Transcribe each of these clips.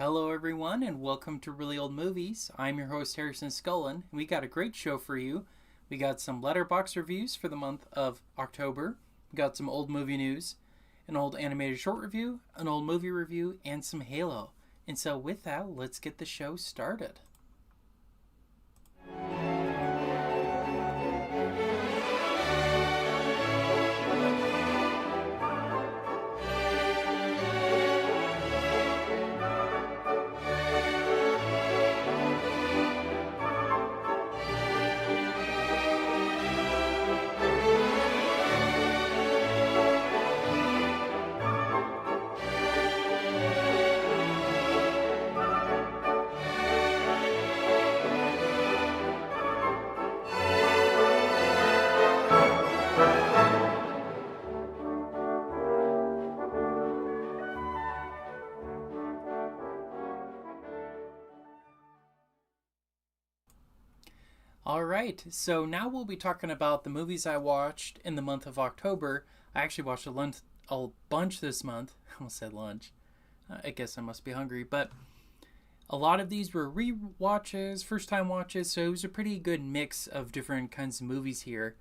Hello, everyone, and welcome to Really Old Movies. I'm your host, Harrison Scullin, and we got a great show for you. We got some Letterboxd reviews for the month of October. We got some old movie news, an old animated short review, an old movie review, and some Halo. And so, with that, let's get the show started. All right, so now we'll be talking about the movies I watched in the month of October. I actually watched a bunch this month. I almost said lunch. I guess I must be hungry, but a lot of these were re-watches, first-time watches, so it was a pretty good mix of different kinds of movies here.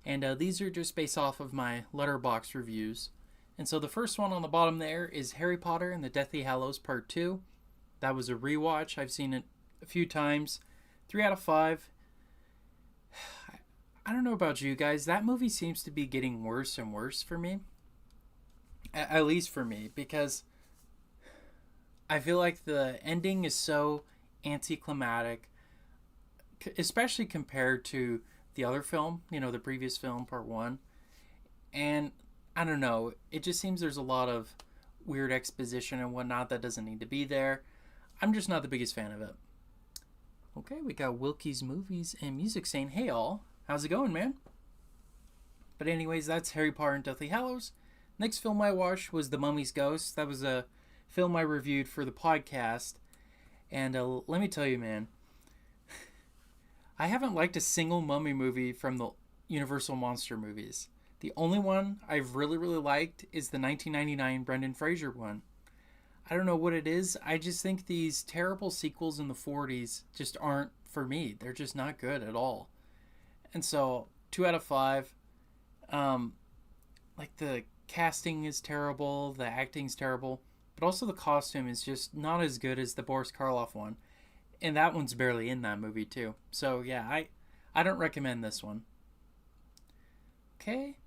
And these are just based off of my Letterboxd reviews. And so the first one on the bottom there is Harry Potter and the Deathly Hallows Part 2. That was a rewatch. I've seen it a few times. 3 out of 5. I don't know about you guys. That movie seems to be getting worse and worse for me. At least for me, because I feel like the ending is so anticlimactic, especially compared to the other film, the previous film, Part 1. And I don't know, it just seems there's a lot of weird exposition and whatnot that doesn't need to be there. I'm just not the biggest fan of it. Okay, we got Wilkie's Movies and Music saying, hey all, how's it going, man? But anyways, that's Harry Potter and Deathly Hallows. Next film I watched was The Mummy's Ghost. That was a film I reviewed for the podcast. And let me tell you, man, I haven't liked a single mummy movie from the Universal Monster movies. The only one I've really liked is the 1999 Brendan Fraser one. I don't know what it is. I just think these terrible sequels in the 40s just aren't for me. They're just not good at all. And so, 2 out of 5. Like the casting is terrible, the acting's terrible, but also the costume is just not as good as the Boris Karloff one. And that one's barely in that movie too. So yeah, I don't recommend this one. Okay.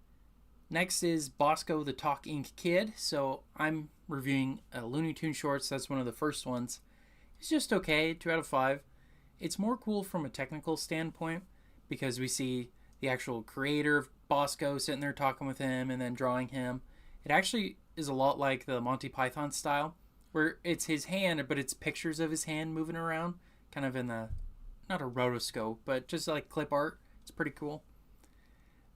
Next is Bosco the Talk Ink Kid. So I'm reviewing Looney Tune shorts. That's one of the first ones. It's just okay, 2 out of 5. It's more cool from a technical standpoint because we see the actual creator of Bosco sitting there talking with him and then drawing him. It actually is a lot like the Monty Python style, where it's his hand, but it's pictures of his hand moving around, kind of in the, not a rotoscope, but just like clip art. It's pretty cool.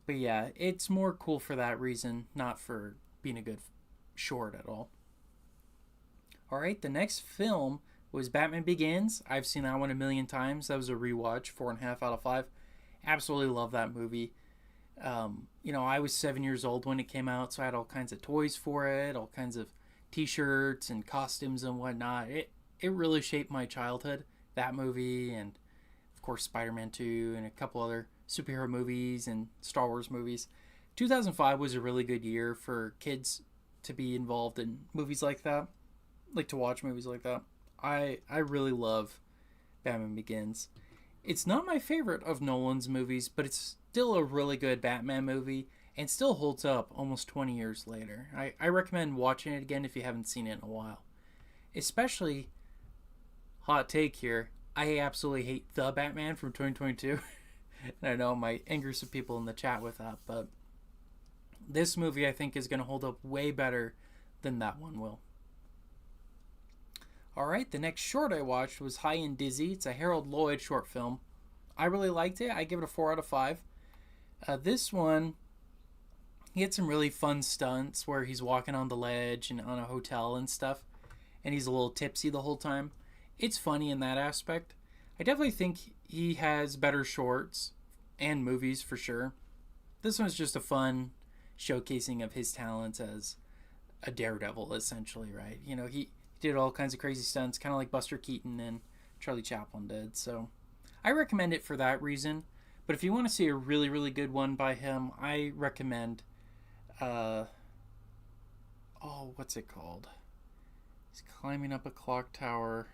But yeah, it's more cool for that reason, not for being a good short at all. Alright, the next film was Batman Begins. I've seen that one a million times. That was a rewatch, 4.5 out of 5. Absolutely love that movie. I was 7 years old when it came out, so I had all kinds of toys for it, all kinds of t-shirts and costumes and whatnot. It really shaped my childhood, that movie, and of course Spider-Man 2 and a couple other superhero movies and Star Wars movies. 2005 was a really good year for kids to be involved in movies like that, like to watch movies like that. I really love Batman Begins. It's not my favorite of Nolan's movies, but it's still a really good Batman movie and still holds up almost 20 years later. I recommend watching it again if you haven't seen it in a while. Especially, hot take here, I absolutely hate The Batman from 2022. And I know I might anger some people in the chat with that, but this movie I think is going to hold up way better than that one will. Alright, the next short I watched was High and Dizzy. It's a Harold Lloyd short film. I really liked it. I give it a 4 out of 5. This one, he had some really fun stunts where he's walking on the ledge and on a hotel and stuff, and he's a little tipsy the whole time. It's funny in that aspect. I definitely think he has better shorts and movies for sure. This one's just a fun showcasing of his talents as a daredevil, essentially, right? He He did all kinds of crazy stunts, kind of like Buster Keaton and Charlie Chaplin did. So I recommend it for that reason. But if you want to see a really, really good one by him, I recommend, uh, what's it called? He's climbing up a clock tower.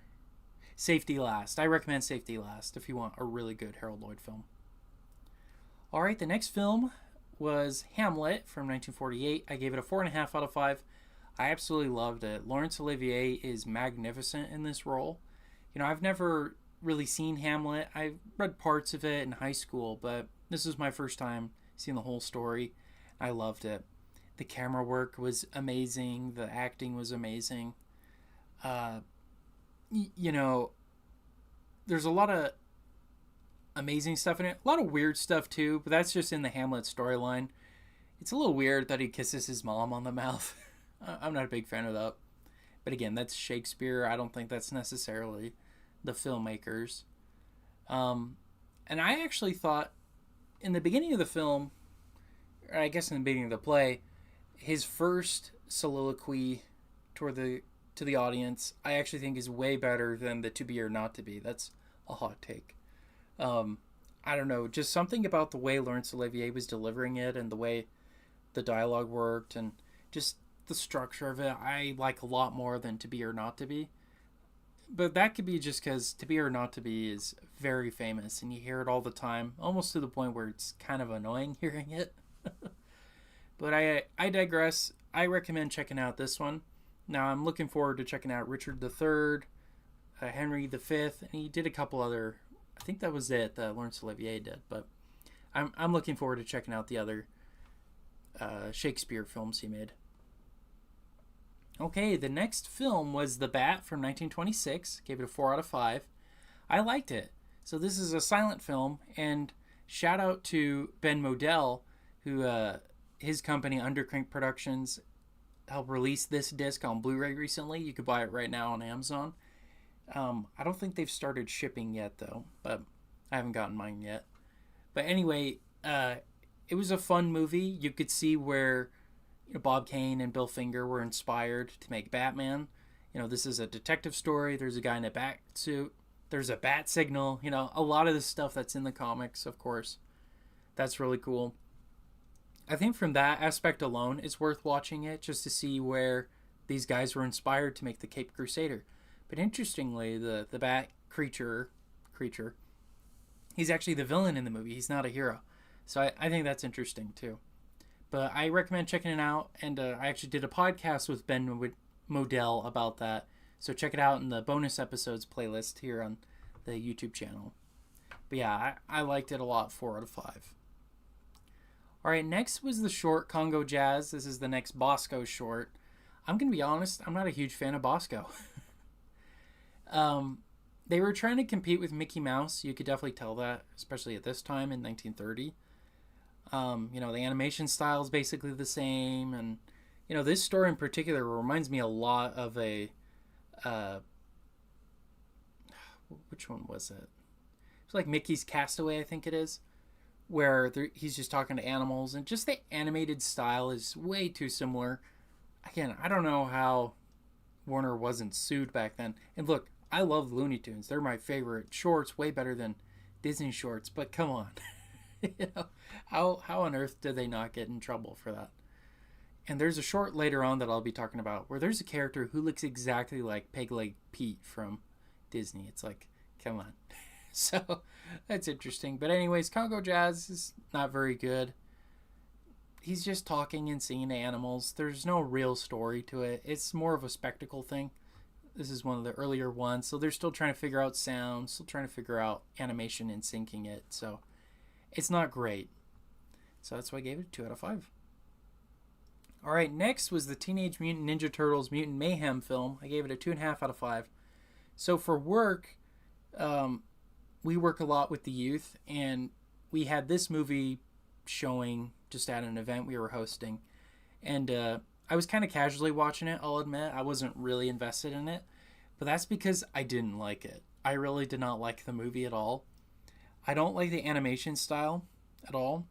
Safety Last. I recommend Safety Last if you want a really good Harold Lloyd film. All right, the next film was Hamlet from 1948. I gave it a 4.5 out of 5. I absolutely loved it. Laurence Olivier is magnificent in this role. You know, I've never really seen Hamlet. I read parts of it in high school, but this was my first time seeing the whole story. I loved it. The camera work was amazing. The acting was amazing. You know, there's a lot of amazing stuff in it. A lot of weird stuff too, but that's just in the Hamlet storyline. It's a little weird that he kisses his mom on the mouth. I'm not a big fan of that. But again, that's Shakespeare. I don't think that's necessarily the filmmakers. And I actually thought in the beginning of the film, or I guess in the beginning of the play, his first soliloquy to the audience, I actually think is way better than the To Be or Not to Be. That's a hot take. I don't know, just something about the way Laurence Olivier was delivering it and the way the dialogue worked and just the structure of it, I like a lot more than To Be or Not to Be. But that could be just because To Be or Not to Be is very famous and you hear it all the time, almost to the point where it's kind of annoying hearing it. But I digress. I recommend checking out this one. Now I'm looking forward to checking out Richard III, Henry V, and he did a couple other, I think that was it that Laurence Olivier did, but I'm looking forward to checking out the other Shakespeare films he made. Okay, the next film was The Bat from 1926. Gave it a 4 out of 5. I liked it. So this is a silent film, and shout out to Ben Modell, who his company Undercrank Productions helped release this disc on Blu-ray recently. You could buy it right now on Amazon. I don't think they've started shipping yet though, but I haven't gotten mine yet. But anyway, it was a fun movie. You could see where Bob Kane and Bill Finger were inspired to make Batman. This is a detective story. There's a guy in a bat suit. There's a bat signal. A lot of the stuff that's in the comics, of course. That's really cool. I think from that aspect alone, it's worth watching it just to see where these guys were inspired to make the Caped Crusader. But interestingly, the bat creature, he's actually the villain in the movie. He's not a hero. So I think that's interesting too. But I recommend checking it out. And I actually did a podcast with Ben Modell about that. So check it out in the bonus episodes playlist here on the YouTube channel. But yeah, I liked it a lot. 4 out of 5. All right, next was the short Congo Jazz. This is the next Bosco short. I'm going to be honest, I'm not a huge fan of Bosco. They were trying to compete with Mickey Mouse. You could definitely tell that, especially at this time in 1930. The animation style is basically the same. And, this story in particular reminds me a lot of a... which one was it? It's like Mickey's Castaway, I think it is. Where he's just talking to animals, and just the animated style is way too similar. Again, I don't know how Warner wasn't sued back then. And look, I love Looney Tunes. They're my favorite shorts, way better than Disney shorts, but come on. How on earth did they not get in trouble for that? And there's a short later on that I'll be talking about where there's a character who looks exactly like Peg Leg Pete from Disney. It's like, come on. So that's interesting. But anyways, Congo Jazz is not very good. He's just talking and singing to animals. There's no real story to it. It's more of a spectacle thing. This is one of the earlier ones. So they're still trying to figure out sound, still trying to figure out animation and syncing it. So it's not great. So that's why I gave it a 2 out of 5. All right, next was the Teenage Mutant Ninja Turtles Mutant Mayhem film. I gave it a 2.5 out of 5. So for work, we work a lot with the youth, and we had this movie showing just at an event we were hosting. And I was kind of casually watching it, I'll admit. I wasn't really invested in it. But that's because I didn't like it. I really did not like the movie at all. I don't like the animation style at all.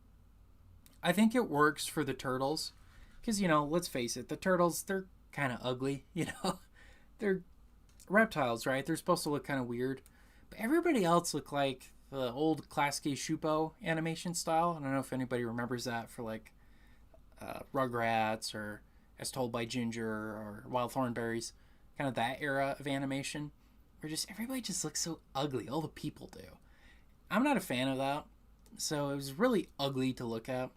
I think it works for the Turtles. Because, let's face it, the Turtles, they're kind of ugly, they're reptiles, right? They're supposed to look kind of weird, but everybody else looked like the old classic Shupo animation style. I don't know if anybody remembers that for like Rugrats or As Told by Ginger or Wild Thornberries, kind of that era of animation, where just everybody just looks so ugly. All the people do. I'm not a fan of that, so it was really ugly to look at.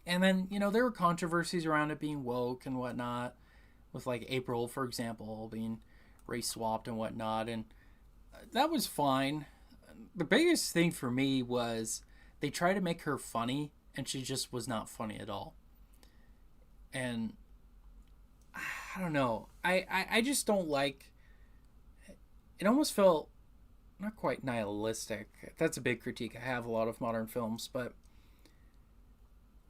And then there were controversies around it being woke and whatnot, with like April, for example, being race swapped and whatnot, and that was fine. The biggest thing for me was they tried to make her funny, and she just was not funny at all. And I don't know. I just don't like. It almost felt not quite nihilistic. That's a big critique I have a lot of modern films, but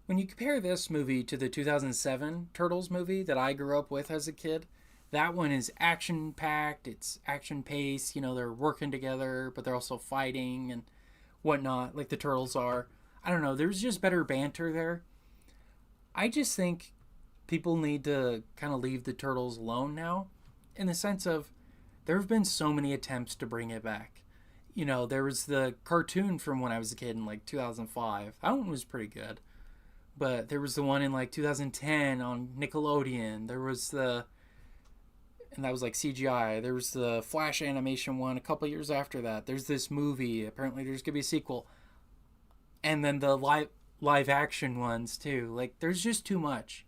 when you compare this movie to the 2007 Turtles movie that I grew up with as a kid, that one is action packed. It's action paced. They're working together, but they're also fighting and whatnot, like the Turtles are. I don't know. There's just better banter there. I just think people need to kind of leave the Turtles alone now, in the sense of there have been so many attempts to bring it back. There was the cartoon from when I was a kid in like 2005. That one was pretty good. But there was the one in like 2010 on Nickelodeon. There was and that was like CGI. There was the Flash animation one a couple years after that. There's this movie. Apparently there's going to be a sequel. And then the live action ones too. Like, there's just too much.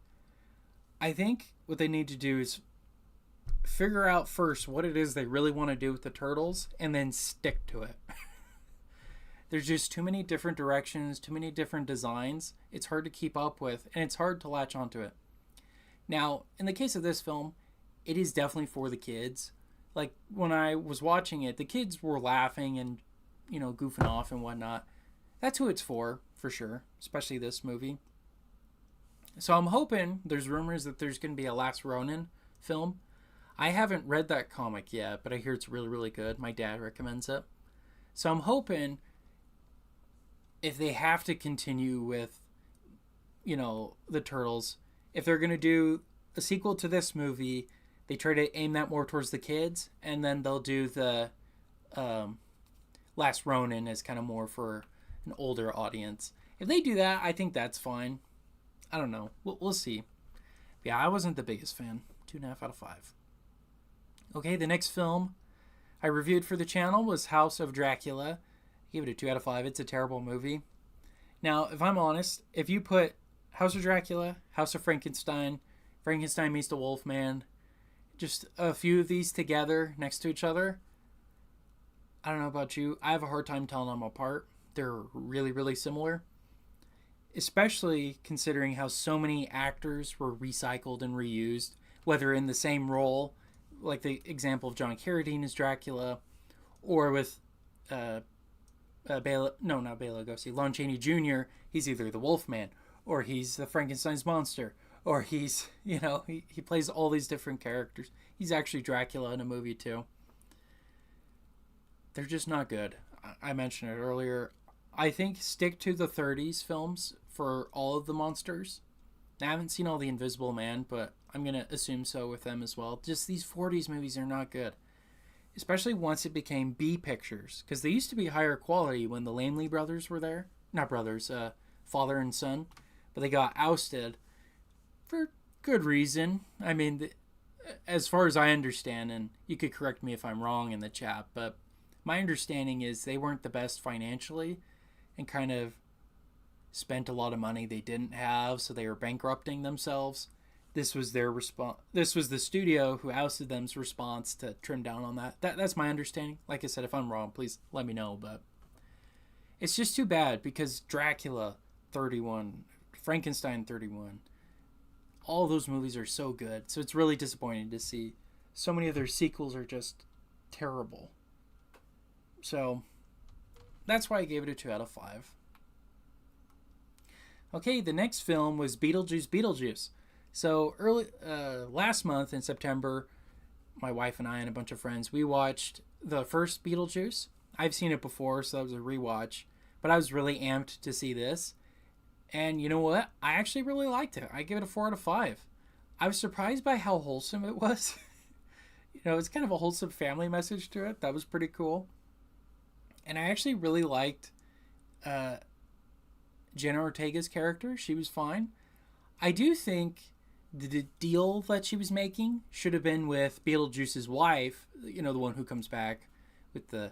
I think what they need to do is figure out first what it is they really want to do with the Turtles and then stick to it. There's just too many different directions, too many different designs. It's hard to keep up with, and it's hard to latch onto it. Now, in the case of this film, it is definitely for the kids. Like, when I was watching it, the kids were laughing and, goofing off and whatnot. That's who it's for sure, especially this movie. So I'm hoping, there's rumors that there's going to be a Last Ronin film. I haven't read that comic yet, but I hear it's really, really good. My dad recommends it. So I'm hoping if they have to continue with, the Turtles, if they're going to do a sequel to this movie, they try to aim that more towards the kids, and then they'll do the Last Ronin as kind of more for an older audience. If they do that, I think that's fine. I don't know. We'll see. But yeah, I wasn't the biggest fan. 2.5 out of 5. Okay, the next film I reviewed for the channel was House of Dracula. I gave it a 2 out of 5. It's a terrible movie. Now, if I'm honest, if you put House of Dracula, House of Frankenstein, Frankenstein meets the Wolfman, just a few of these together next to each other, I don't know about you, I have a hard time telling them apart. They're really, really similar. Especially considering how so many actors were recycled and reused, whether in the same role, like the example of John Carradine as Dracula, or with not Bela Lugosi, Lon Chaney Jr., he's either the Wolfman, or he's the Frankenstein's monster, or he's, he plays all these different characters. He's actually Dracula in a movie too. They're just not good. I mentioned it earlier. I think stick to the 30s films for all of the monsters. I haven't seen all the Invisible Man, but I'm going to assume so with them as well. Just these 40s movies are not good. Especially once it became B pictures. Because they used to be higher quality when the Laemmle brothers were there. Not brothers, father and son. But they got ousted for good reason. I mean, as far as I understand, and you could correct me if I'm wrong in the chat, but my understanding is they weren't the best financially and kind of spent a lot of money they didn't have, so they were bankrupting themselves. This was their response. This was the studio who ousted them's response to trim down on that. That's my understanding. Like I said, if I'm wrong, please let me know. But it's just too bad because Dracula 31, Frankenstein 31, all those movies are so good. So it's really disappointing to see so many of their sequels are just terrible. So that's why I gave it a 2 out of 5. Okay, the next film was Beetlejuice. So last month in September, my wife and I and a bunch of friends, we watched the first Beetlejuice. I've seen it before, so that was a rewatch. But I was really amped to see this. And you know what? I actually really liked it. I give it a 4 out of 5. I was surprised by how wholesome it was. It's kind of a wholesome family message to it. That was pretty cool. And I actually really liked uh, Jenna Ortega's character. She was fine. I do think the deal that she was making should have been with Beetlejuice's wife, the one who comes back with the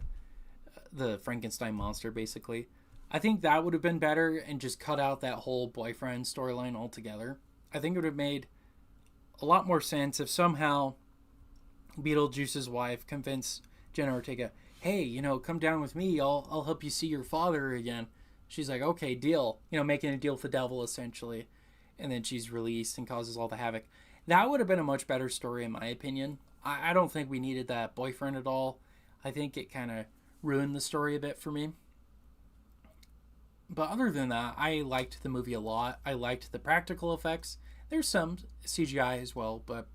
Frankenstein monster, basically. I think that would have been better and just cut out that whole boyfriend storyline altogether. I think it would have made a lot more sense if somehow Beetlejuice's wife convinced Jenna Ortega, hey, come down with me. I'll help you see your father again. She's like, okay, deal. Making a deal with the devil, essentially. And then she's released and causes all the havoc. That would have been a much better story, in my opinion. I don't think we needed that boyfriend at all. I think it kind of ruined the story a bit for me. But other than that, I liked the movie a lot. I liked the practical effects. There's some CGI as well, but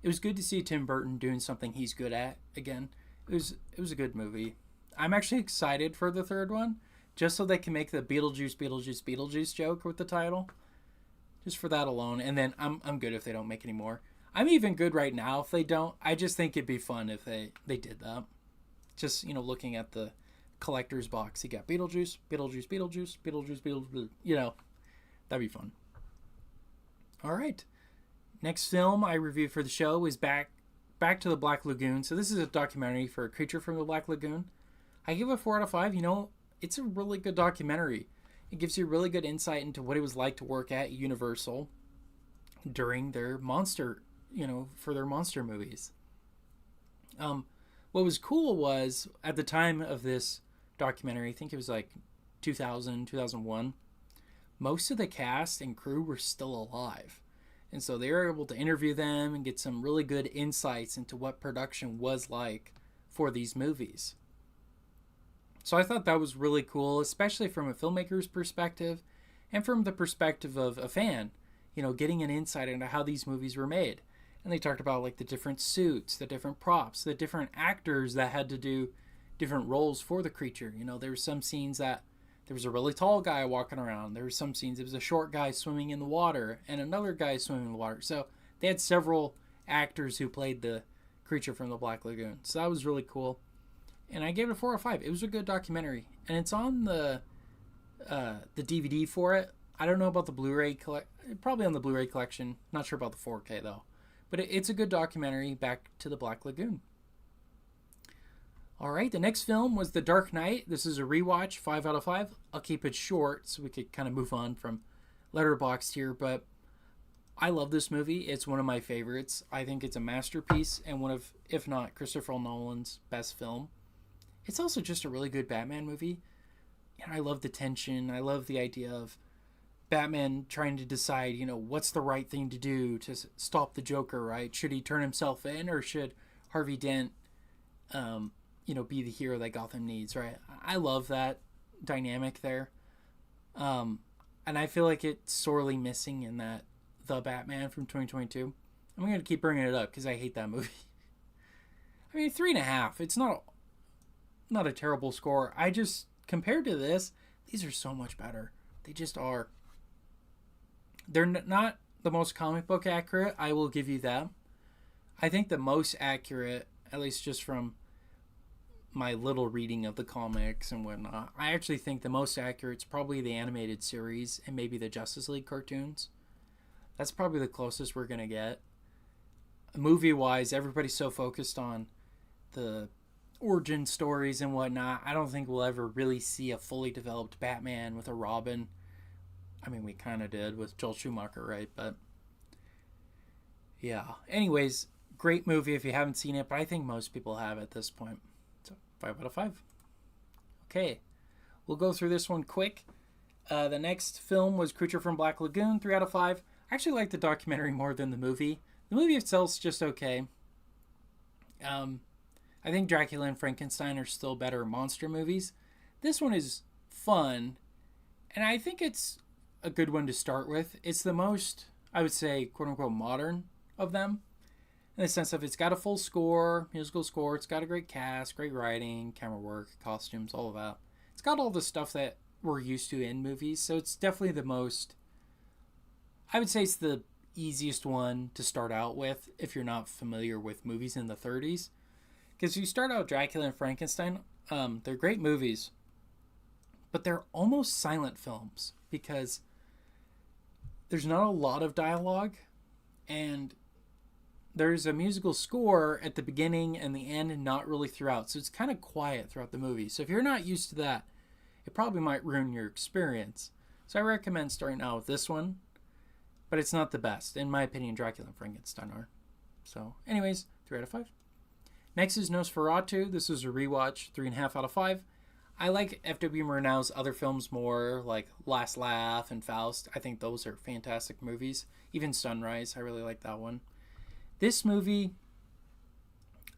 it was good to see Tim Burton doing something he's good at again. It was a good movie. I'm actually excited for the third one, just so they can make the Beetlejuice, Beetlejuice, Beetlejuice joke with the title. Just for that alone, and then I'm good if they don't make any more. I'm even good right now if they don't. I just think it'd be fun if they did that. Just looking at the collector's box, you got Beetlejuice, Beetlejuice, Beetlejuice, Beetlejuice, Beetlejuice. That'd be fun. All right, next film I reviewed for the show is Back to the Black Lagoon. So this is a documentary for A Creature from the Black Lagoon. I give it a 4 out of 5. It's a really good documentary. It gives you really good insight into what it was like to work at Universal during their for their monster movies. What was cool was at the time of this documentary, I think it was like 2000, 2001, most of the cast and crew were still alive. And so they were able to interview them and get some really good insights into what production was like for these movies. So I thought that was really cool, especially from a filmmaker's perspective and from the perspective of a fan, getting an insight into how these movies were made. And they talked about like the different suits, the different props, the different actors that had to do different roles for the creature. There were some scenes that there was a really tall guy walking around. There were some scenes it was a short guy swimming in the water and another guy swimming in the water. So they had several actors who played the creature from the Black Lagoon. So that was really cool. And I gave it a 4 or 5. It was a good documentary, and it's on the DVD for it. I don't know about the Blu-ray probably on the Blu-ray collection. Not sure about the 4K though, but it's a good documentary. Back to the Black Lagoon. All right, the next film was The Dark Knight. This is a rewatch, 5 out of 5. I'll keep it short so we could kind of move on from Letterboxd here, but I love this movie. It's one of my favorites. I think it's a masterpiece and one of, if not Christopher Nolan's best film. It's also just a really good Batman movie. I love the tension. I love the idea of Batman trying to decide, what's the right thing to do to stop the Joker, right? Should he turn himself in or should Harvey Dent, be the hero that Gotham needs, right? I love that dynamic there. And I feel like it's sorely missing in that The Batman from 2022. I'm going to keep bringing it up because I hate that movie. I mean, 3.5. It's not a terrible score. I just, compared to this, these are so much better. They just are. They're not the most comic book accurate. I will give you that. I think the most accurate, at least just from my little reading of the comics and whatnot, I actually think the most accurate is probably the animated series and maybe the Justice League cartoons. That's probably the closest we're going to get. Movie-wise, everybody's so focused on the origin stories and whatnot. I don't think we'll ever really see a fully developed Batman with a Robin. I mean, we kind of did with Joel Schumacher, right? But yeah. Anyways, great movie if you haven't seen it, but I think most people have at this point. So 5 out of 5. Okay, we'll go through this one quick. The next film was Creature from Black Lagoon, 3 out of 5. I actually like the documentary more than the movie. The movie itself's just okay. I think Dracula and Frankenstein are still better monster movies. This one is fun, and I think it's a good one to start with. It's the most, I would say, quote-unquote modern of them, in the sense of it's got a full score, musical score, it's got a great cast, great writing, camera work, costumes, all of that. It's got all the stuff that we're used to in movies, so it's definitely the most, I would say it's the easiest one to start out with if you're not familiar with movies in the 30s. Because you start out Dracula and Frankenstein, they're great movies, but they're almost silent films because there's not a lot of dialogue, and there's a musical score at the beginning and the end and not really throughout. So it's kind of quiet throughout the movie. So if you're not used to that, it probably might ruin your experience. So I recommend starting out with this one, but it's not the best. In my opinion, Dracula and Frankenstein are. So anyways, 3 out of 5. Next is Nosferatu. This is a rewatch, 3.5 out of 5. I like F.W. Murnau's other films more, like Last Laugh and Faust. I think those are fantastic movies. Even Sunrise, I really like that one. This movie,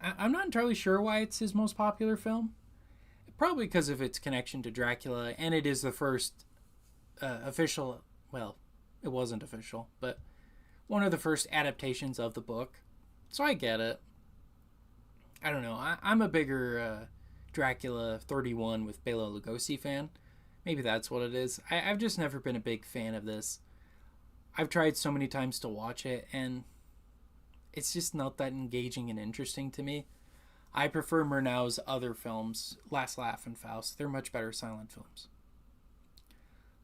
I'm not entirely sure why it's his most popular film. Probably because of its connection to Dracula, and it is the first official, well, it wasn't official, but one of the first adaptations of the book. So I get it. I don't know. I'm a bigger Dracula 31 with Bela Lugosi fan. Maybe that's what it is. I've just never been a big fan of this. I've tried so many times to watch it, and it's just not that engaging and interesting to me. I prefer Murnau's other films, Last Laugh and Faust. They're much better silent films.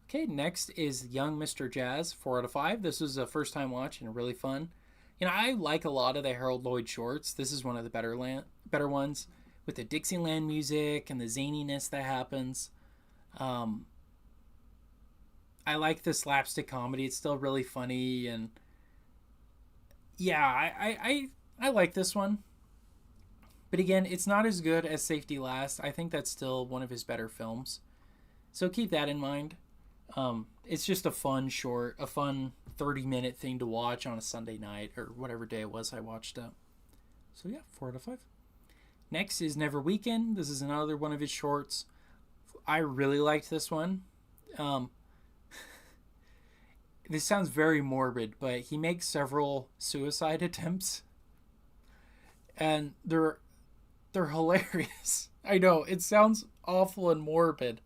Okay, next is Young Mr. Jazz, 4 out of 5. This was a first time watch and really fun. You know, I like a lot of the Harold Lloyd shorts. This is one of the better ones with the Dixieland music and the zaniness that happens. I like the slapstick comedy. It's still really funny, and yeah, I like this one. But again, it's not as good as Safety Last. I think that's still one of his better films. So keep that in mind. It's just a fun short, a fun 30-minute thing to watch on a Sunday night or whatever day it was I watched it. So yeah, 4 out of 5. Next is Never Weekend. This is another one of his shorts. I really liked this one. This sounds very morbid, but he makes several suicide attempts. And they're hilarious. I know, it sounds awful and morbid.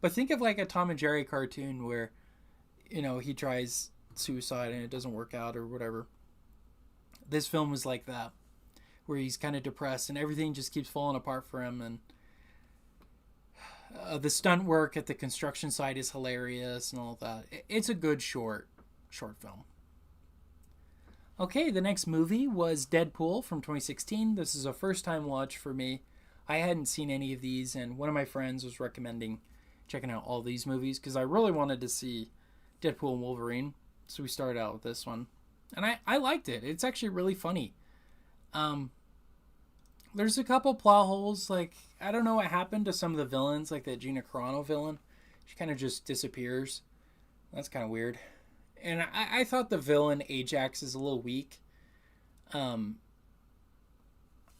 But think of like a Tom and Jerry cartoon where, you know, he tries suicide and it doesn't work out or whatever. This film was like that, where he's kind of depressed and everything just keeps falling apart for him. And the stunt work at the construction site is hilarious and all that. It's a good short film. Okay, the next movie was Deadpool from 2016. This is a first-time watch for me. I hadn't seen any of these, and one of my friends was recommending checking out all these movies because I really wanted to see Deadpool and Wolverine. So we started out with this one. And I liked it. It's actually really funny. There's a couple plot holes. Like, I don't know what happened to some of the villains, like the Gina Carano villain. She kind of just disappears. That's kind of weird. And I thought the villain, Ajax, is a little weak.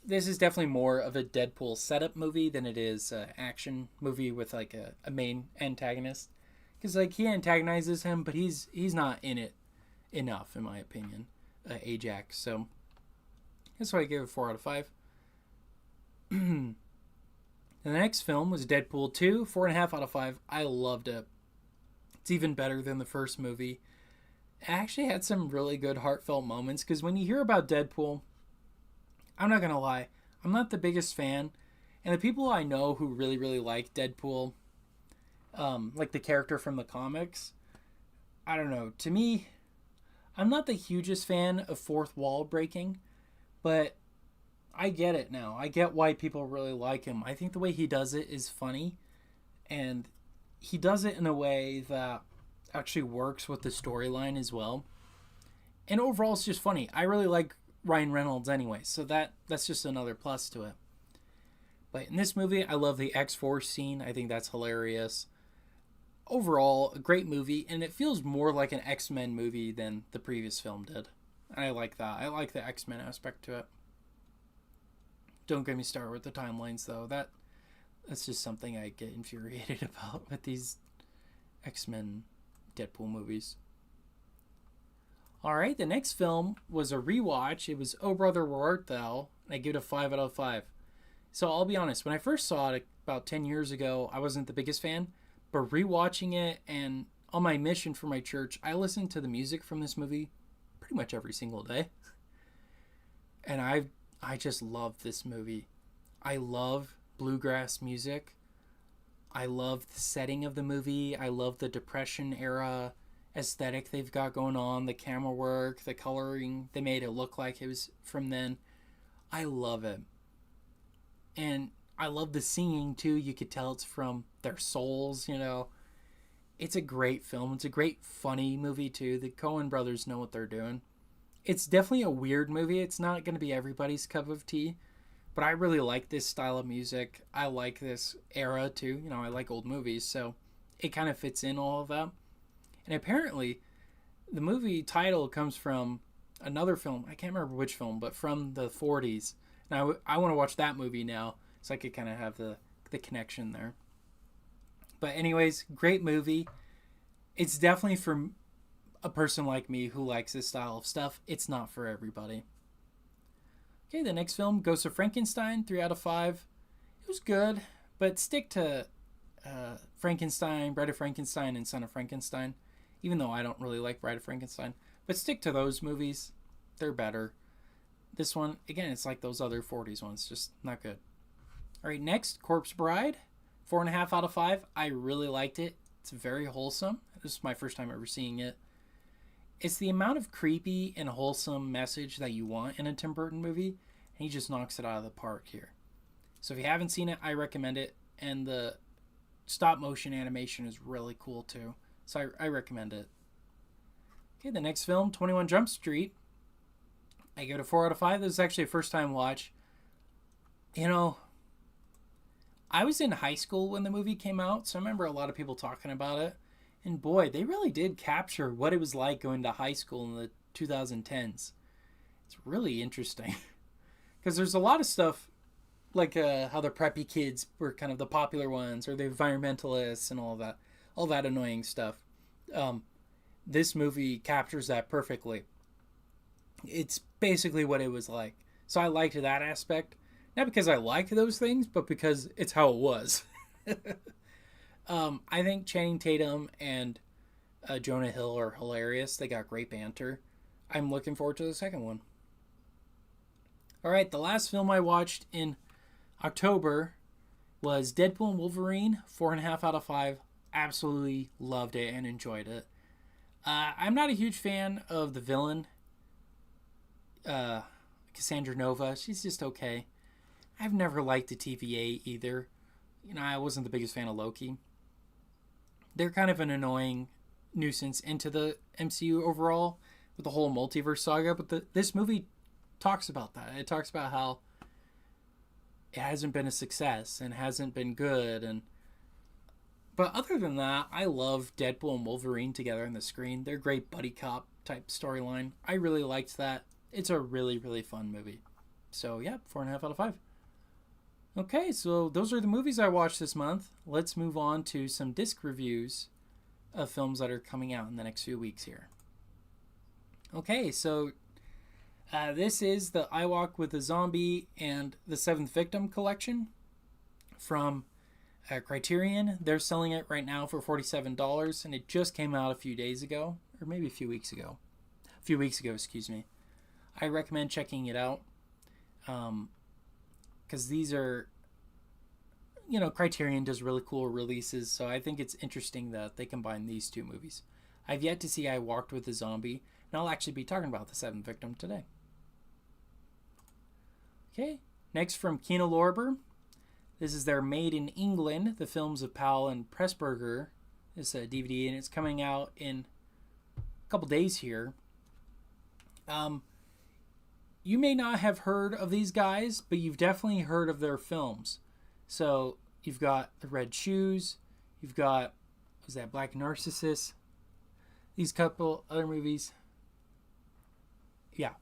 This is definitely more of a Deadpool setup movie than it is an action movie with like a main antagonist. Because like he antagonizes him, but he's not in it enough, in my opinion, Ajax. So that's why I give it 4 out of 5. And the next film was Deadpool 2, 4.5 out of 5. I loved it. It's even better than the first movie. It actually had some really good heartfelt moments because when you hear about Deadpool, I'm not going to lie, I'm not the biggest fan. And the people I know who really, really like Deadpool, like the character from the comics, I don't know. To me, I'm not the hugest fan of fourth wall breaking, but I get it now. I get why people really like him. I think the way he does it is funny, and he does it in a way that actually works with the storyline as well. And overall, it's just funny. I really like Ryan Reynolds anyway, so that's just another plus to it. But in this movie, I love the X-Force scene. I think that's hilarious. Overall, a great movie, and it feels more like an X-Men movie than the previous film did. And I like that. I like the X-Men aspect to it. Don't get me started with the timelines, though. That's just something I get infuriated about with these X-Men Deadpool movies. Alright, the next film was a rewatch. It was Oh Brother, Where Art Thou? And I give it a 5 out of 5. So I'll be honest, when I first saw it about 10 years ago, I wasn't the biggest fan. But rewatching it and on my mission for my church, I listened to the music from this movie pretty much every single day. And I just love this movie. I love bluegrass music. I love the setting of the movie. I love the Depression era aesthetic they've got going on, the camera work, the coloring. They made it look like it was from then. I love it. And I love the singing too. You could tell it's from their souls, you know. It's a great film. It's a great funny movie too. The Coen brothers know what they're doing. It's definitely a weird movie. It's not going to be everybody's cup of tea, but I really like this style of music. I like this era too. You know, I like old movies, so it kind of fits in all of that. And apparently, the movie title comes from another film. I can't remember which film, but from the 40s. And I want to watch that movie now, so I could kind of have the connection there. But anyways, great movie. It's definitely for a person like me who likes this style of stuff. It's not for everybody. Okay, the next film, Ghost of Frankenstein, 3 out of 5. It was good, but stick to Frankenstein, Bride of Frankenstein, and Son of Frankenstein, even though I don't really like Bride of Frankenstein. But stick to those movies. They're better. This one, again, it's like those other 40s ones, just not good. All right, next, Corpse Bride, 4.5 out of 5. I really liked it. It's very wholesome. This is my first time ever seeing it. It's the amount of creepy and wholesome message that you want in a Tim Burton movie, and he just knocks it out of the park here. So if you haven't seen it, I recommend it, and the stop motion animation is really cool too. So I recommend it. Okay, the next film, 21 Jump Street. I give it a 4 out of 5. This is actually a first time watch. You know, I was in high school when the movie came out, so I remember a lot of people talking about it. And boy, they really did capture what it was like going to high school in the 2010s. It's really interesting. Because there's a lot of stuff, like how the preppy kids were kind of the popular ones, or the environmentalists and all that annoying stuff. This movie captures that perfectly. It's basically what it was like. So I liked that aspect. Not because I like those things, but because it's how it was. I think Channing Tatum and Jonah Hill are hilarious. They got great banter. I'm looking forward to the second one. All right, the last film I watched in October was Deadpool and Wolverine, 4.5 out of 5. Absolutely loved it and enjoyed it. I'm not a huge fan of the villain, Cassandra Nova. She's just okay. I've never liked the TVA either. You know, I wasn't the biggest fan of Loki. They're kind of an annoying nuisance into the MCU overall with the whole multiverse saga, but this movie talks about that. It talks about how it hasn't been a success and hasn't been good. But other than that, I love Deadpool and Wolverine together on the screen. They're great buddy cop type storyline. I really liked that. It's a really, really fun movie. So yeah, 4.5 out of 5. Okay, so those are the movies I watched this month. Let's move on to some disc reviews of films that are coming out in the next few weeks here. Okay, so this is the I Walk with a Zombie and the Seventh Victim collection from Criterion. They're selling it right now for $47, and it just came out a few days ago, or maybe a few weeks ago. A few weeks ago, excuse me. I recommend checking it out. Because these are, you know, Criterion does really cool releases, so I think it's interesting that they combine these two movies. I've yet to see I Walked with a Zombie, and I'll actually be talking about The Seventh Victim today. Okay, next from Kino Lorber. This is their Made in England, the films of Powell and Pressburger. It's a DVD, and it's coming out in a couple days here. You may not have heard of these guys, but you've definitely heard of their films. So you've got The Red Shoes, you've got, was that Black Narcissus? These couple other movies. Yeah.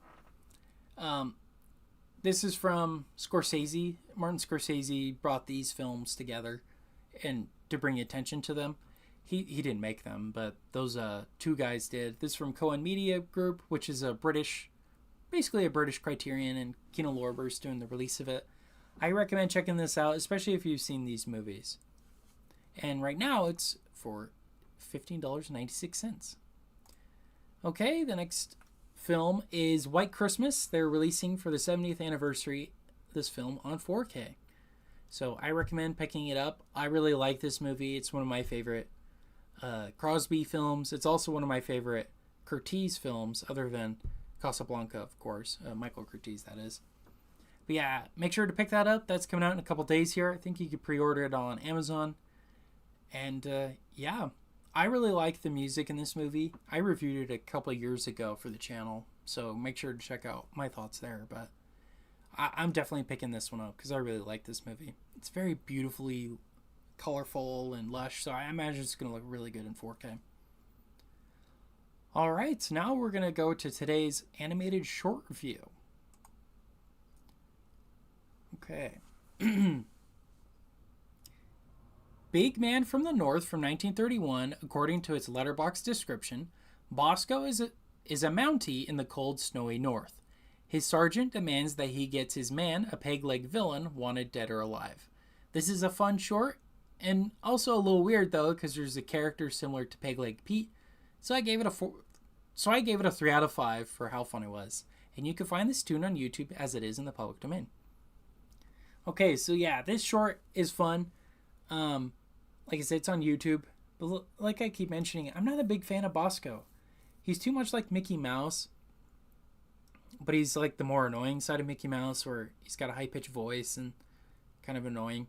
This is from Scorsese. Martin Scorsese brought these films together and to bring attention to them. He didn't make them, but those two guys did. This is from Cohen Media Group, which is basically a British Criterion, and Kino Lorber's doing the release of it. I recommend checking this out, especially if you've seen these movies. And right now it's for $15.96. Okay, the next film is White Christmas. They're releasing for the 70th anniversary this film on 4K. So I recommend picking it up. I really like this movie. It's one of my favorite Crosby films. It's also one of my favorite Curtiz films, other than Casablanca, of course. Michael Curtiz, that is. But yeah, make sure to pick that up. That's coming out in a couple days here. I think you could pre-order it on Amazon. And yeah, I really like the music in this movie. I reviewed it a couple of years ago for the channel, so make sure to check out my thoughts there. But I'm definitely picking this one up because I really like this movie. It's very beautifully colorful and lush, so I imagine it's going to look really good in 4K. All right, so now we're going to go to today's animated short review. Okay. Big Man from the North from 1931, according to its Letterboxd description, Bosco is a Mountie in the cold, snowy North. His sergeant demands that he gets his man, a peg-leg villain, wanted dead or alive. This is a fun short, and also a little weird though, because there's a character similar to Peg-leg Pete. So I gave it a 3 out of 5 for how fun it was. And you can find this toon on YouTube as it is in the public domain. Okay, so yeah, this short is fun. Like I said, it's on YouTube. But like I keep mentioning, I'm not a big fan of Bosco. He's too much like Mickey Mouse. But he's like the more annoying side of Mickey Mouse, where he's got a high-pitched voice and kind of annoying.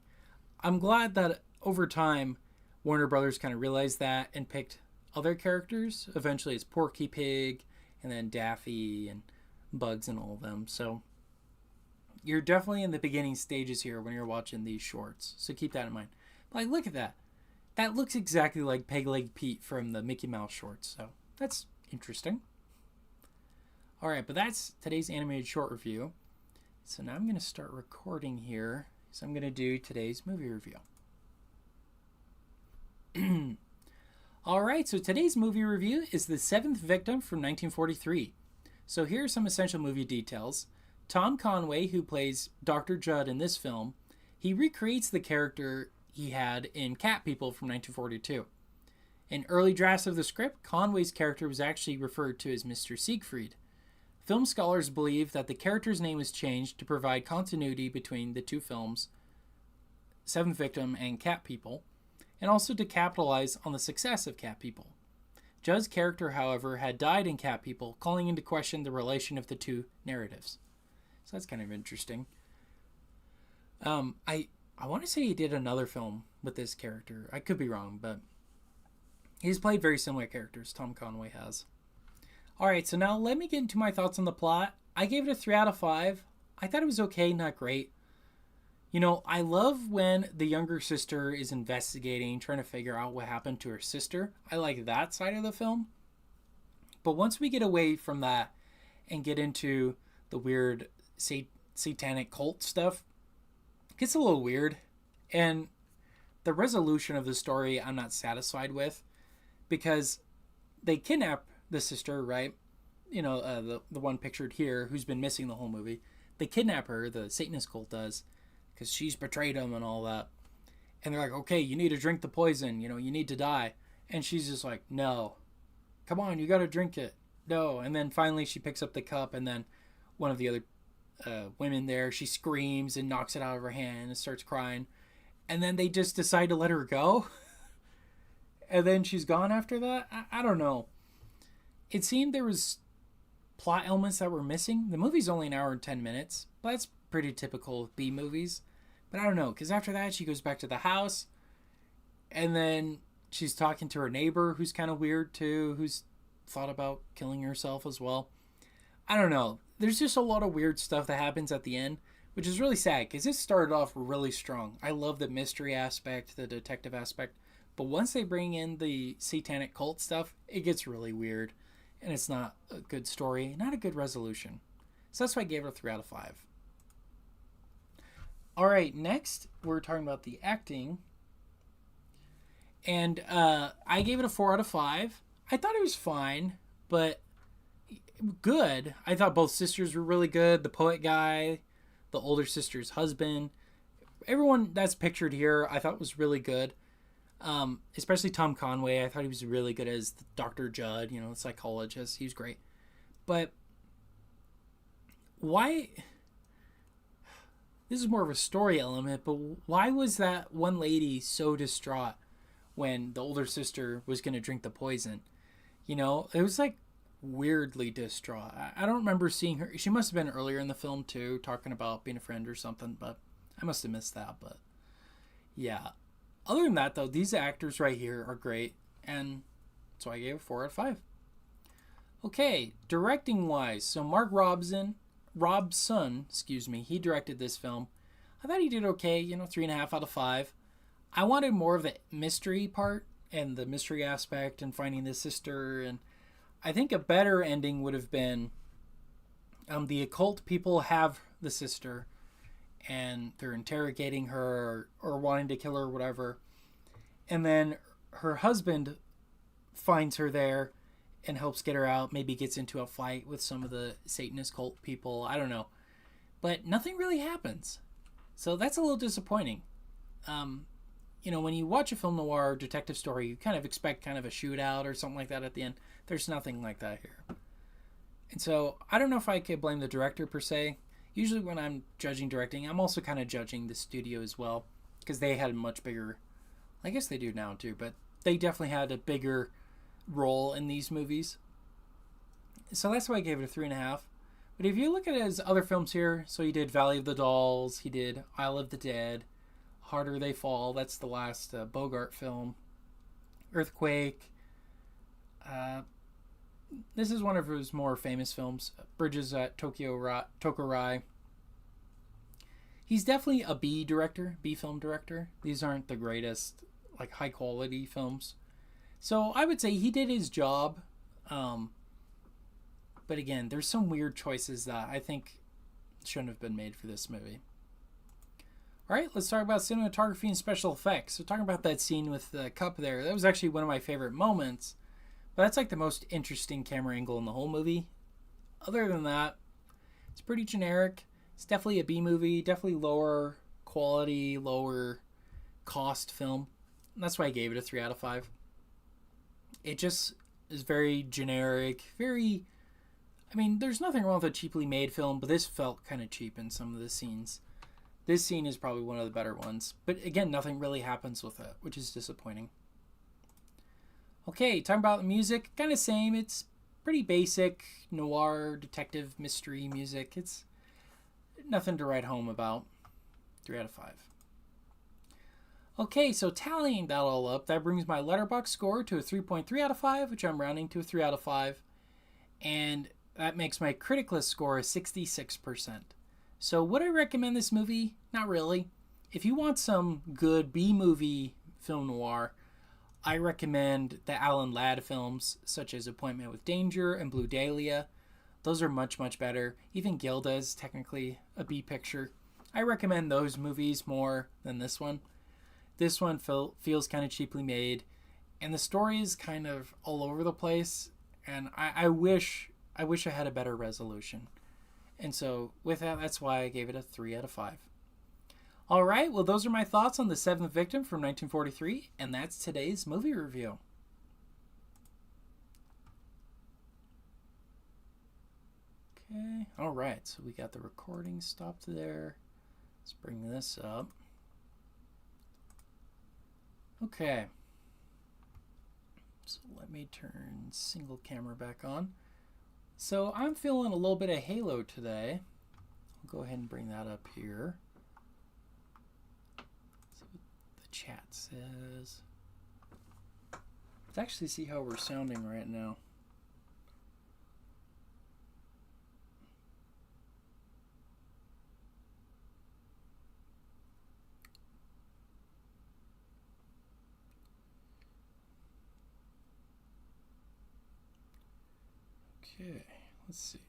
I'm glad that over time, Warner Brothers kind of realized that and picked other characters. Eventually it's Porky Pig, and then Daffy, and Bugs, and all of them. So you're definitely in the beginning stages here when you're watching these shorts. So keep that in mind. Like, look at that. That looks exactly like Peg-leg Pete from the Mickey Mouse shorts. So that's interesting. Alright, but that's today's animated short review. So now I'm going to start recording here. So I'm going to do today's movie review. Alright, so today's movie review is The Seventh Victim from 1943. So here are some essential movie details. Tom Conway, who plays Dr. Judd in this film, he recreates the character he had in Cat People from 1942. In early drafts of the script, Conway's character was actually referred to as Mr. Siegfried. Film scholars believe that the character's name was changed to provide continuity between the two films, Seventh Victim and Cat People, and also to capitalize on the success of Cat People. Judd's character, however, had died in Cat People, calling into question the relation of the two narratives. So that's kind of interesting. I want to say he did another film with this character. I could be wrong, but he's played very similar characters, Tom Conway has. Alright, so now let me get into my thoughts on the plot. I gave it a 3 out of 5. I thought it was okay, not great. You know, I love when the younger sister is investigating, trying to figure out what happened to her sister. I like that side of the film. But once we get away from that and get into the weird satanic cult stuff, it gets a little weird. And the resolution of the story I'm not satisfied with, because they kidnap the sister, right? You know, the one pictured here who's been missing the whole movie. They kidnap her, the Satanist cult does, because she's betrayed them and all that. And they're like, okay, you need to drink the poison, you know, you need to die. And she's just like, no. Come on, you got to drink it. No. And then finally she picks up the cup, and then one of the other women there, she screams and knocks it out of her hand and starts crying. And then they just decide to let her go. And then she's gone after that. I don't know. It seemed there was plot elements that were missing. The movie's only an hour and 10 minutes. But that's pretty typical of B movies. But I don't know, because after that she goes back to the house. And then she's talking to her neighbor, who's kind of weird too, who's thought about killing herself as well. I don't know. There's just a lot of weird stuff that happens at the end, which is really sad, because it started off really strong. I love the mystery aspect, the detective aspect. But once they bring in the satanic cult stuff, it gets really weird. And it's not a good story, not a good resolution. So that's why I gave it a 3 out of 5. Alright, next we're talking about the acting. And I gave it a 4 out of 5. I thought it was fine, but good. I thought both sisters were really good. The poet guy, the older sister's husband. Everyone that's pictured here I thought was really good. Especially Tom Conway. I thought he was really good as Dr. Judd, you know, the psychologist. He was great. But why this is more of a story element, but why was that one lady so distraught when the older sister was going to drink the poison? You know, it was like weirdly distraught. I don't remember seeing her. She must have been earlier in the film too, talking about being a friend or something, but I must have missed that. But yeah. Other than that, though, these actors right here are great, and so I gave it 4 out of 5. Okay, directing wise, so Mark Robson, excuse me, he directed this film. I thought he did okay, 3.5 out of 5. I wanted more of the mystery part and the mystery aspect and finding the sister, and I think a better ending would have been the occult people have the sister and they're interrogating her or wanting to kill her or whatever. And then her husband finds her there and helps get her out, maybe gets into a fight with some of the Satanist cult people. I don't know. But nothing really happens. So that's a little disappointing. When you watch a film noir detective story, you kind of expect kind of a shootout or something like that at the end. There's nothing like that here. And so I don't know if I could blame the director per se. Usually when I'm judging directing, I'm also kind of judging the studio as well, because they had a much bigger, I guess they do now too, but they definitely had a bigger role in these movies. So that's why I gave it a 3.5. But if you look at his other films here, so he did Valley of the Dolls, he did Isle of the Dead, Harder They Fall, that's the last Bogart film, Earthquake. This is one of his more famous films, Bridges at Tokurai. He's definitely a B film director. These aren't the greatest, like, high quality films. So I would say he did his job. But again, there's some weird choices that I think shouldn't have been made for this movie. All right, let's talk about cinematography and special effects. So talking about that scene with the cup there, that was actually one of my favorite moments. But that's like the most interesting camera angle in the whole movie. Other than that, it's pretty generic. It's definitely a B movie, definitely lower quality, lower cost film. And that's why I gave it a 3 out of 5. It just is very generic, there's nothing wrong with a cheaply made film, but this felt kind of cheap in some of the scenes. This scene is probably one of the better ones. But again, nothing really happens with it, which is disappointing. Okay, talking about the music, kind of same. It's pretty basic noir, detective, mystery music. It's nothing to write home about. 3 out of 5. Okay, so tallying that all up, that brings my Letterboxd score to a 3.3 out of 5, which I'm rounding to a 3 out of 5. And that makes my critic list score a 66%. So would I recommend this movie? Not really. If you want some good B-movie film noir, I recommend the Alan Ladd films, such as Appointment with Danger and Blue Dahlia. Those are much, much better. Even Gilda is technically a B picture. I recommend those movies more than this one. This one feels kind of cheaply made, and the story is kind of all over the place, and I wish I had a better resolution. And so with that, that's why I gave it a 3 out of 5. All right, well, those are my thoughts on The Seventh Victim from 1943, and that's today's movie review. Okay, all right, so we got the recording stopped there. Let's bring this up. Okay, so let me turn single camera back on. So I'm feeling a little bit of Halo today. I'll go ahead and bring that up here. See what the chat says. Let's actually see how we're sounding right now. Okay, let's see.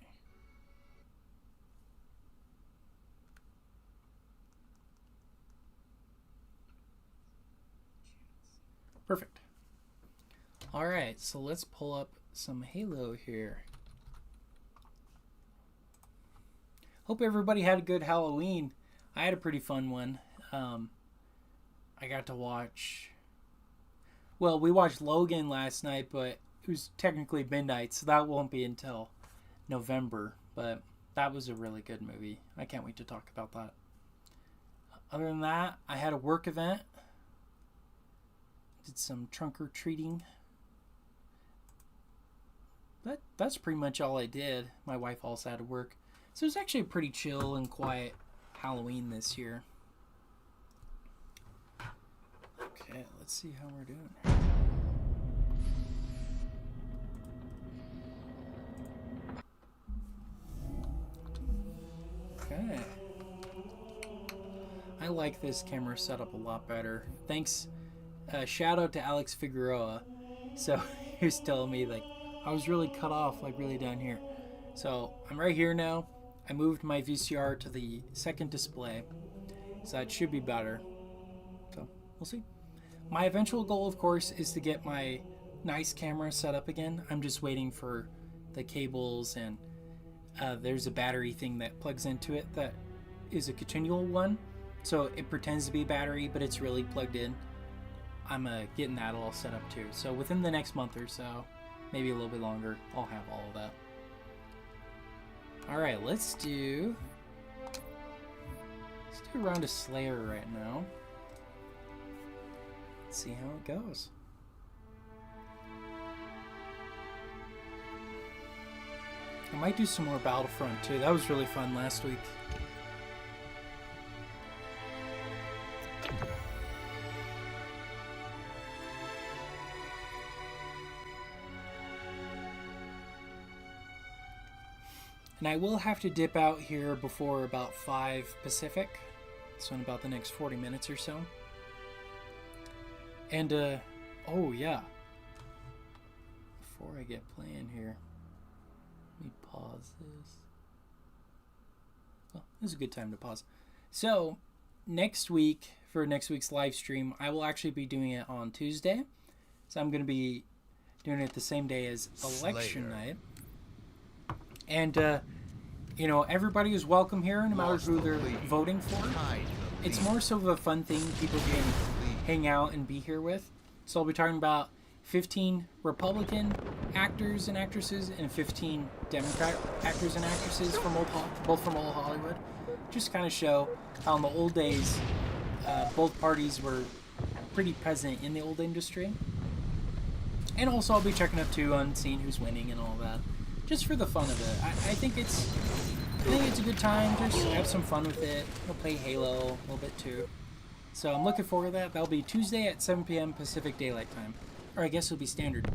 Perfect. All right, so let's pull up some Halo here. Hope everybody had a good Halloween. I had a pretty fun one. I got to watch... Well, we watched Logan last night, but it was technically midnight, so that won't be until November. But That was a really good movie. I can't wait to talk about that. Other than that, I had a work event. Did some trunk or treating. That's pretty much all I did. My wife also had to work. So it was actually a pretty chill and quiet Halloween this year. Okay, let's see how we're doing. Okay. I like this camera setup a lot better. Thanks. Shout out to Alex Figueroa. So he was telling me, like, I was really cut off, like really down here. So I'm right here now. I moved my VCR to the second display. So that should be better. So we'll see. My eventual goal, of course, is to get my nice camera set up again. I'm just waiting for the cables, and there's a battery thing that plugs into it that is a continual one. So it pretends to be a battery, but it's really plugged in. I'm getting that all set up too. So within the next month or so, maybe a little bit longer, I'll have all of that. All right, let's do a round of Slayer right now. Let's see how it goes. I might do some more Battlefront too. That was really fun last week. And I will have to dip out here before about 5 Pacific. So in about the next 40 minutes or so. And, oh yeah. Before I get playing here, let me pause this. Well, this is a good time to pause. So, next week, for next week's live stream, I will actually be doing it on Tuesday. So I'm going to be doing it the same day as election night. And, you know, everybody is welcome here, no matter who they're voting for. It's more so of a fun thing people can hang out and be here with. So I'll be talking about 15 Republican actors and actresses and 15 Democrat actors and actresses from both from old Hollywood. Just kind of show how in the old days, both parties were pretty present in the old industry. And also I'll be checking up too on seeing who's winning and all that. Just for the fun of it. I think it's a good time. Just have some fun with it. We'll play Halo a little bit too. So I'm looking forward to that. That'll be Tuesday at 7 p.m. Pacific Daylight Time. Or I guess it'll be standard.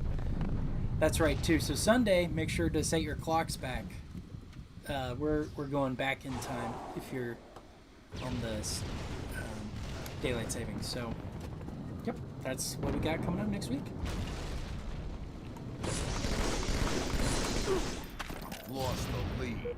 That's right too. So Sunday, make sure to set your clocks back. We're going back in time if you're on the daylight savings. So, yep, that's what we got coming up next week. Lost the lead.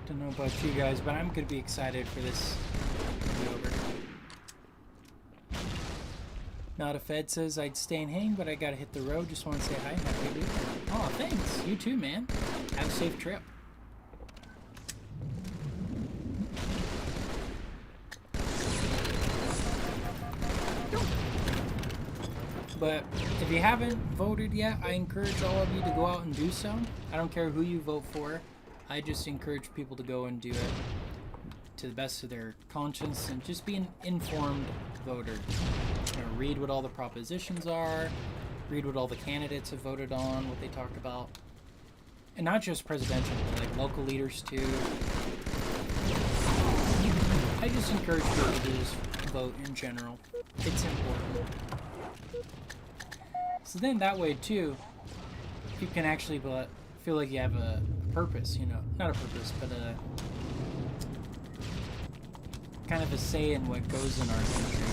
Don't know about you guys, but I'm gonna be excited for this to be over. Not a Fed says I'd stay and hang, but I gotta hit the road. Just want to say hi and have a good weekend. Oh, thanks. You too, man. Have a safe trip. But if you haven't voted yet, I encourage all of you to go out and do so. I don't care who you vote for. I just encourage people to go and do it to the best of their conscience and just be an informed voter. Read what all the propositions are, read what all the candidates have voted on, what they talked about. And not just presidential, but like local leaders too. I just encourage people to just vote in general. It's important. So then that way too, you can actually feel like you have a purpose, you know. Not a purpose, but a kind of a say in what goes in our country.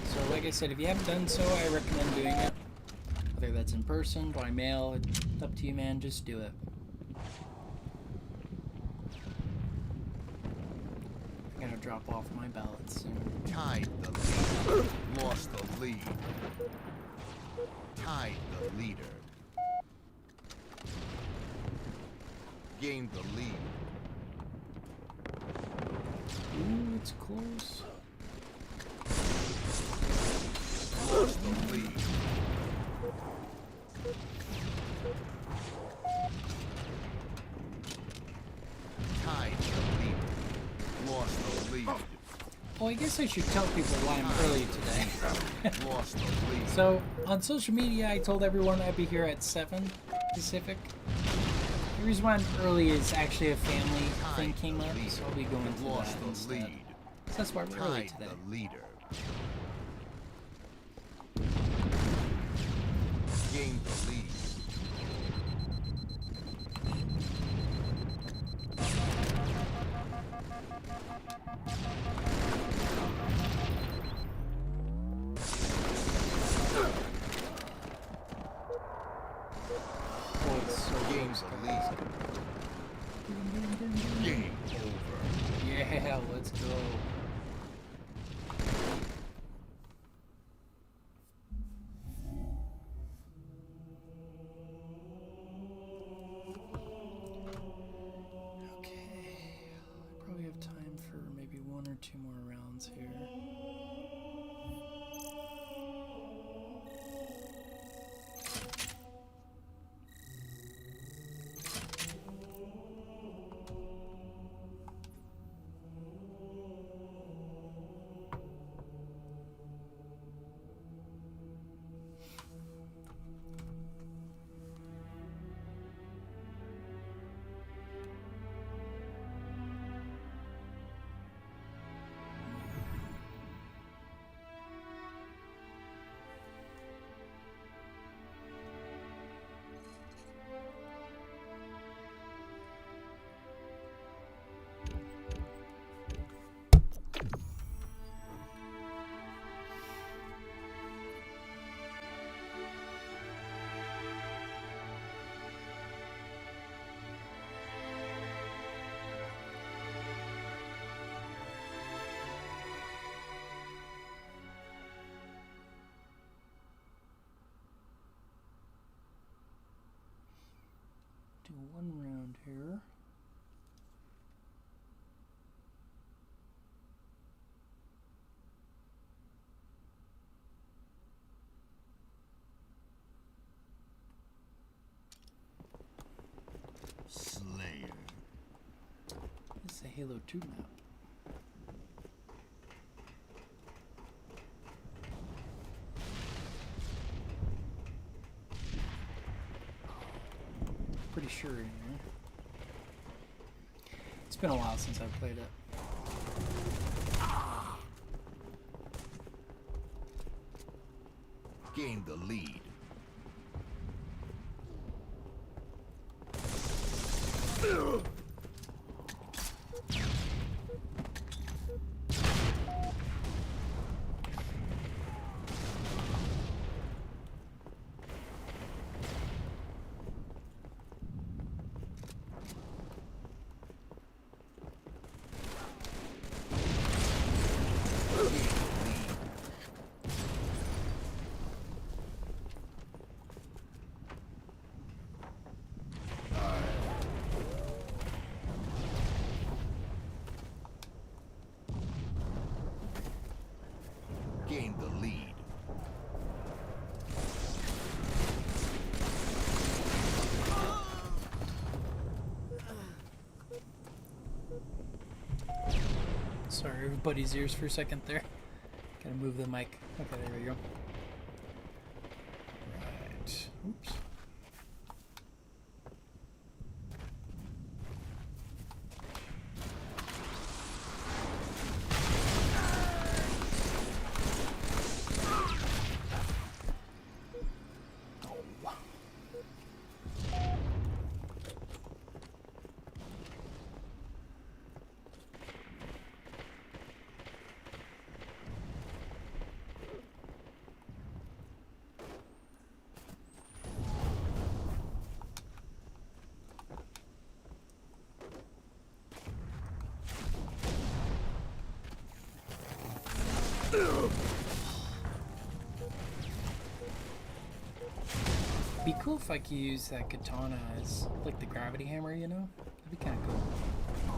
So like I said, if you haven't done so, I recommend doing it. Whether that's in person, by mail, it's up to you, man. Just do it. I'm gonna drop off my ballot soon. Tied the lead. Lost the lead. Tied the leader. Gained the lead. Ooh, it's close. Lost the lead. Tied the lead. Lost the lead. Well, I guess I should tell people why I'm early today. Lost the lead. So, on social media, I told everyone I'd be here at 7 Pacific. The reason why I'm early is actually a family thing came up, so I'll be going to Lost that the instead. lead. So that's why we're early Tied today. the leader. Gained the lead. Oh, it's so Gained close. the lead. Game over. Yeah, let's go. Okay, I probably have time for maybe 1 or 2 more rounds here. Do 1 round here. Slayer. This is a Halo 2 map. Pretty sure anyway. It's been a while since I've played it. Gained the lead. everybody's ears for a second there. Gotta move the mic. Okay, there we go. Right. Oops. Be cool if I could use that katana as like the gravity hammer, you know? That'd be kind of cool.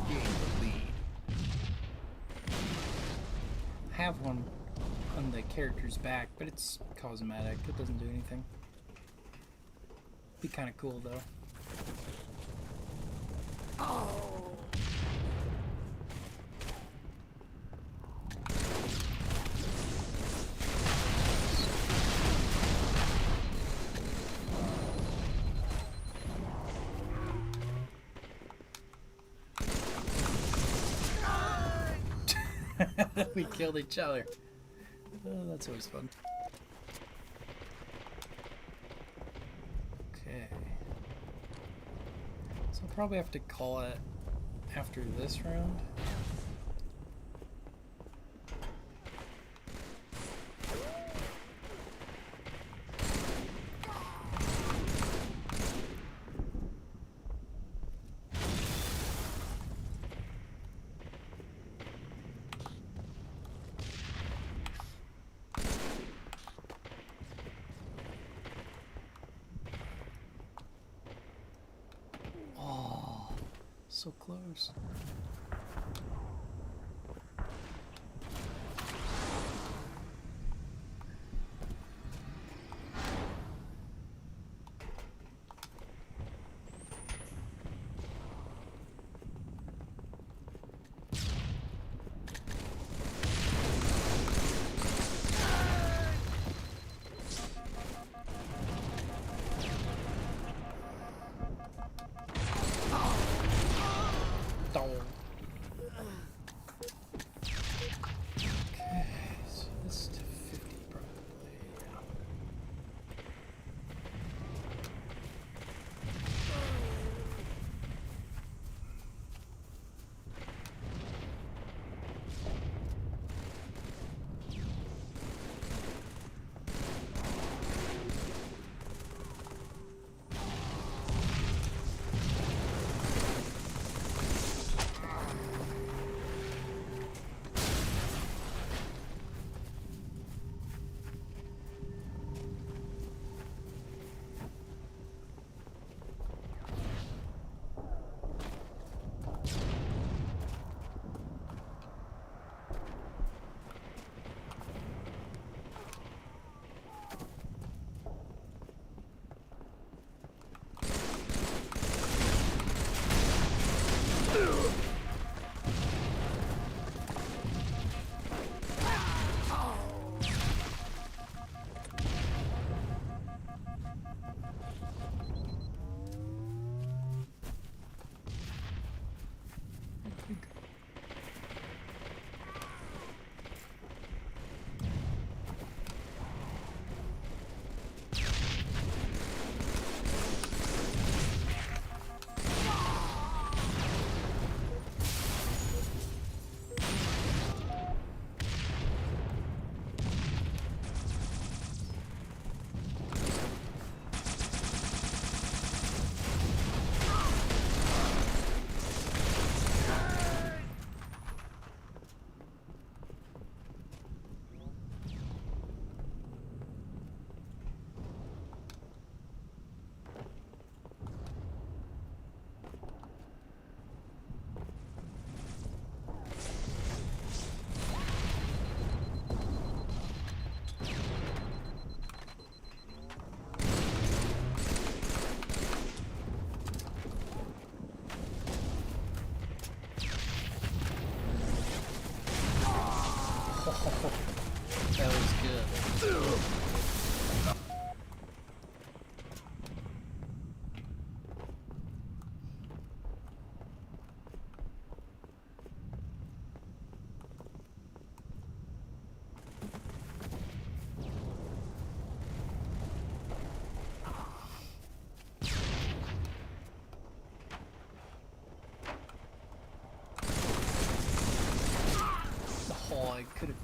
Gain the lead. I have one on the character's back, but it's cosmetic. It doesn't do anything. Be kind of cool though. We killed each other. Oh, that's always fun. Okay. So I'll probably have to call it after this round. So close.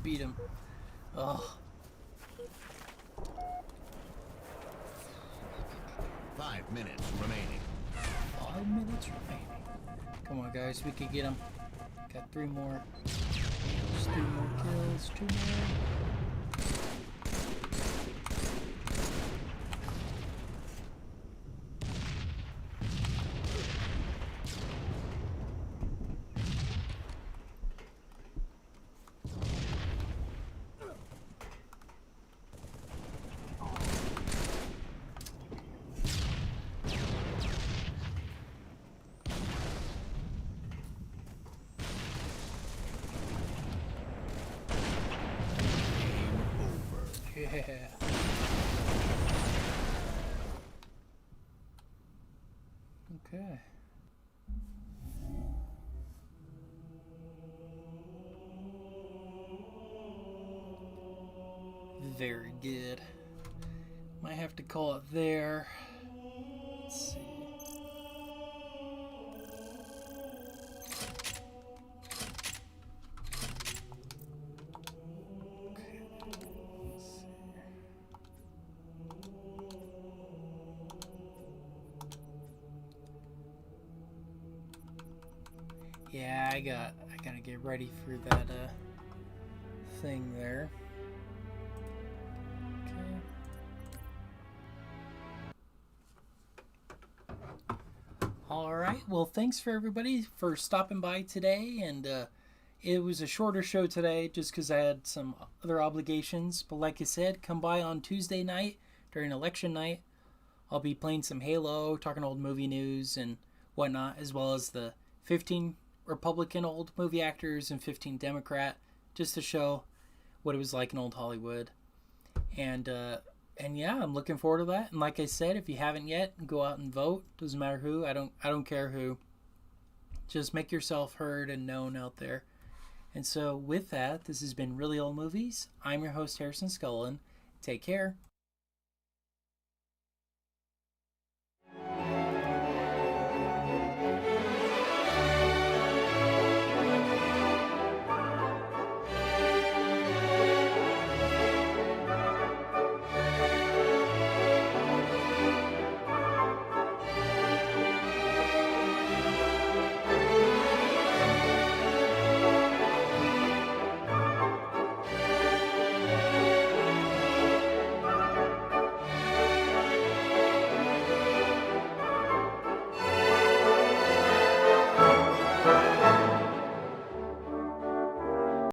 beat him. Oh. 5 minutes remaining. 5 minutes remaining. Come on, guys. We can get him. Got 3 more. Just 3 more kills. 2 more. Yeah. Okay. Very good. Might have to call it there. Let's see. Yeah, I gotta get ready for that thing there. Okay. All right. Well, thanks for everybody for stopping by today, and it was a shorter show today just because I had some other obligations. But like I said, come by on Tuesday night during election night. I'll be playing some Halo, talking old movie news and whatnot, as well as the 15 Republican old movie actors and 15 Democrat, just to show what it was like in old Hollywood. And yeah, I'm looking forward to that. And like I said, if you haven't yet, go out and vote. Doesn't matter who. I don't care who. Just make yourself heard and known out there. And so with that, this has been Really Old Movies. I'm your host, Harrison Scullin. Take care.